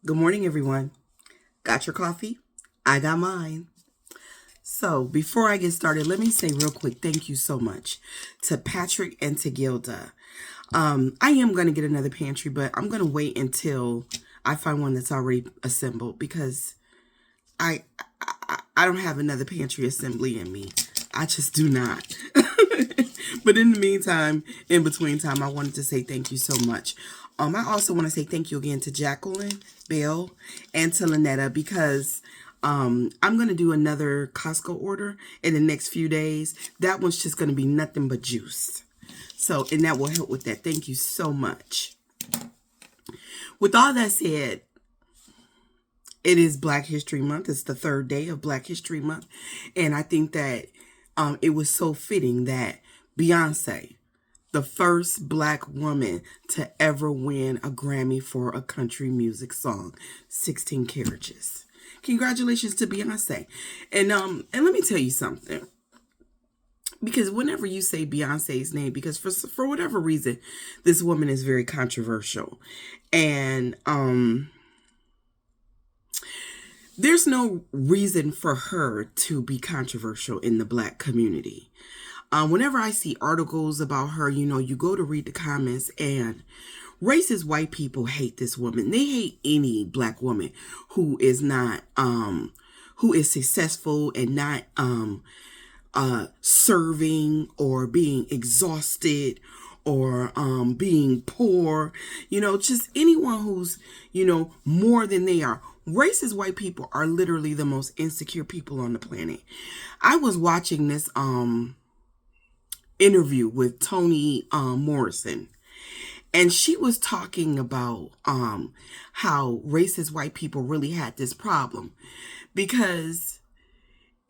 Good morning, everyone. Got your coffee? I got mine. So, before I get started, let me say real quick thank you so much to Patrick and to Gilda. I am going to get another pantry, but I'm going to wait until I find one that's already assembled because I, I don't have another pantry assembly in me. I just do not. But in the meantime, in between time, I wanted to say thank you so much. I also want to say thank you again to Jacqueline, Bill, and to Lynetta because I'm going to do another Costco order in the next few days. That one's just going to be nothing but juice. So, and that will help with that. Thank you so much. With all that said, it is Black History Month. It's the third day of Black History Month. And I think that it was so fitting that Beyonce, the first Black woman to ever win a Grammy for a country music song, 16 Carriages. Congratulations to Beyonce. And let me tell you something. Because whenever you say Beyonce's name, because for whatever reason, this woman is very controversial. And there's no reason for her to be controversial in the Black community. Whenever I see articles about her, you go to read the comments and racist white people hate this woman. They hate any Black woman who is not, who is successful and not serving or being exhausted or being poor, just anyone who's, more than they are. Racist white people are literally the most insecure people on the planet. I was watching this interview with Toni Morrison, and she was talking about how racist white people really had this problem because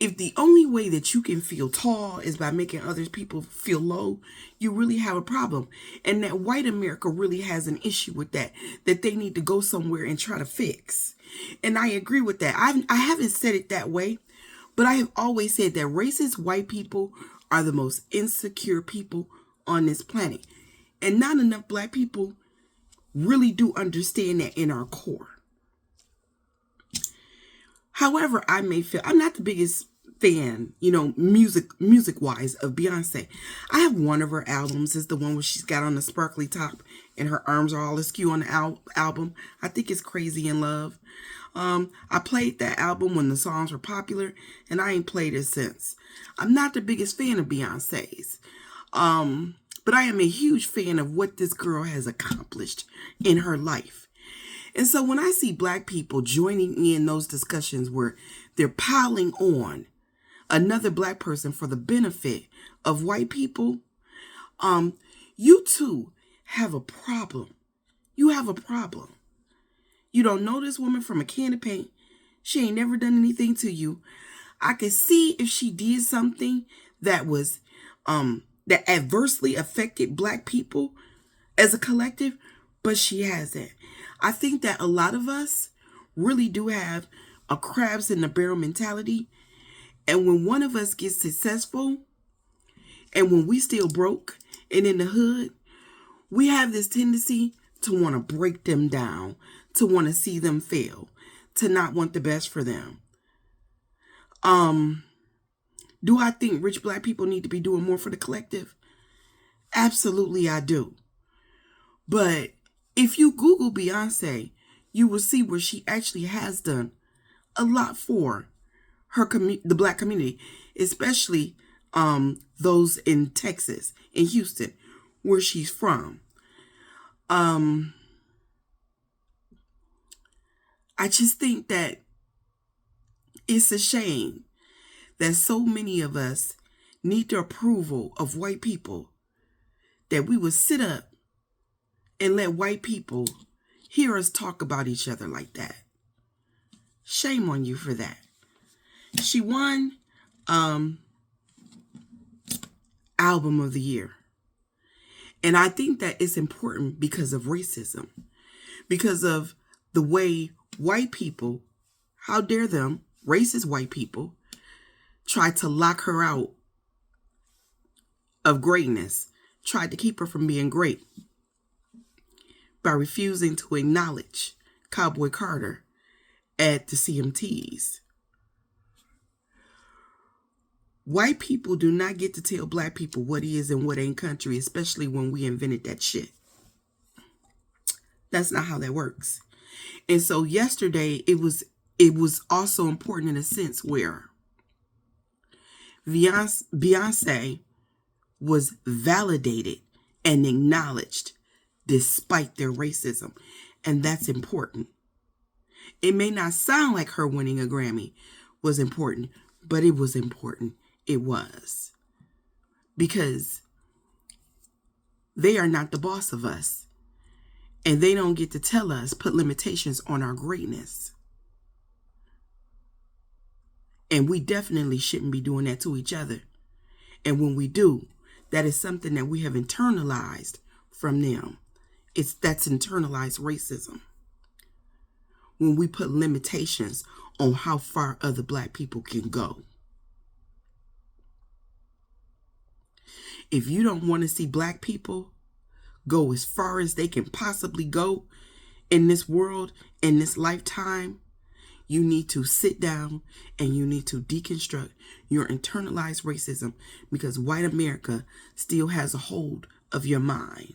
if the only way that you can feel tall is by making other people feel low, you really have a problem. And that white America really has an issue with that they need to go somewhere and try to fix. And I agree with that. I haven't said it that way, but I have always said that racist white people are the most insecure people on this planet. And not enough Black people really do understand that in our core. However, I may feel I'm not the biggest fan, music wise of Beyonce. I have one of her albums. It's the one where she's got on the sparkly top and her arms are all askew on the album. I think it's Crazy in Love. I played that album when the songs were popular, and I ain't played it since. I'm not the biggest fan of Beyonce's, but I am a huge fan of what this girl has accomplished in her life. And so when I see Black people joining in those discussions where they're piling on another Black person for the benefit of white people, you too have a problem. You have a problem. You don't know this woman from a can of paint. She ain't never done anything to you. I could see if she did something that was that adversely affected Black people as a collective, but she hasn't. I think that a lot of us really do have a crabs in the barrel mentality. And when one of us gets successful and when we still broke and in the hood, we have this tendency to want to break them down, to want to see them fail, to not want the best for them. Do I think rich Black people need to be doing more for the collective? Absolutely, I do. But if you Google Beyonce, you will see where she actually has done a lot for the Black community, especially those in Texas, in Houston, where she's from. I just think that it's a shame that so many of us need the approval of white people, that we would sit up and let white people hear us talk about each other like that. Shame on you for that. She won Album of the Year. And I think that it's important because of racism. Because of the way white people, how dare them, racist white people, tried to lock her out of greatness, tried to keep her from being great by refusing to acknowledge Cowboy Carter at the CMTs. White people do not get to tell black people what is and what ain't country, especially when we invented that shit. That's not how that works. And so yesterday, it was also important in a sense where Beyonce was validated and acknowledged despite their racism. And that's important. It may not sound like her winning a Grammy was important, but it was important. It was. Because they are not the boss of us. And they don't get to tell us, put limitations on our greatness. And we definitely shouldn't be doing that to each other. And when we do, that is something that we have internalized from them. That's internalized racism. When we put limitations on how far other black people can go. If you don't want to see black people go as far as they can possibly go in this world, in this lifetime, you need to sit down and you need to deconstruct your internalized racism, because white America still has a hold of your mind.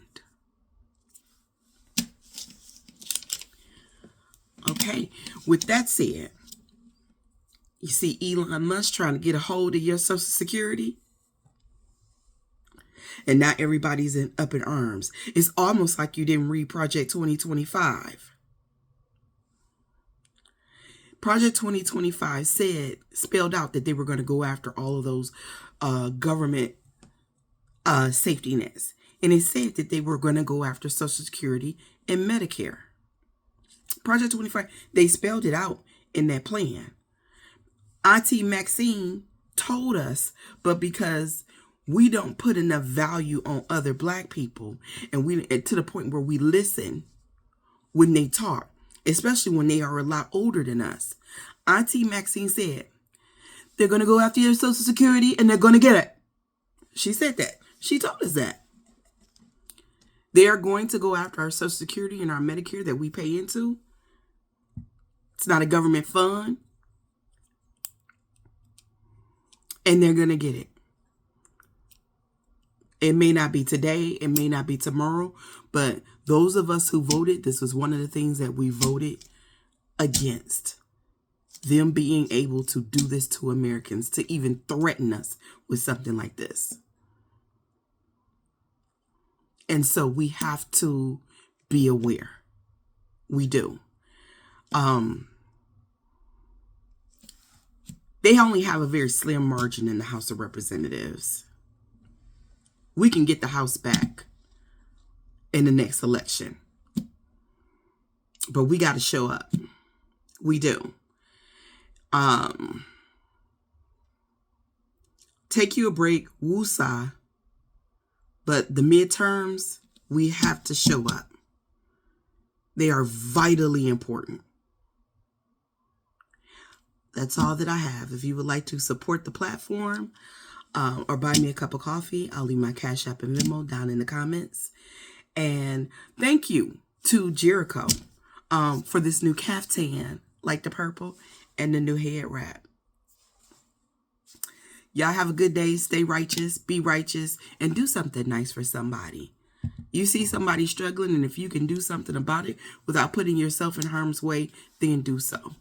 Okay, with that said, you see Elon Musk trying to get a hold of your Social Security? And now everybody's up in arms. It's almost like you didn't read Project 2025. Project 2025 spelled out that they were going to go after all of those government safety nets. And it said that they were going to go after Social Security and Medicare. Project 25, they spelled it out in that plan. Auntie Maxine told us, but because we don't put enough value on other black people, and to the point where we listen when they talk, especially when they are a lot older than us. Auntie Maxine said, they're going to go after your Social Security and they're going to get it. She said that. She told us that. They are going to go after our Social Security and our Medicare that we pay into. It's not a government fund. And they're going to get it. It may not be today, it may not be tomorrow, but those of us who voted, this was one of the things that we voted against. Them being able to do this to Americans, to even threaten us with something like this. And so we have to be aware. We do. They only have a very slim margin in the House of Representatives. We can get the House back in the next election. But we got to show up. We do. Take you a break, woosah. But the midterms, we have to show up. They are vitally important. That's all that I have. If you would like to support the platform, or buy me a cup of coffee, I'll leave my Cash App and Venmo down in the comments. And thank you to Jericho for this new caftan, like the purple, and the new head wrap. Y'all have a good day. Stay righteous, be righteous, and do something nice for somebody. You see somebody struggling, and if you can do something about it without putting yourself in harm's way, then do so.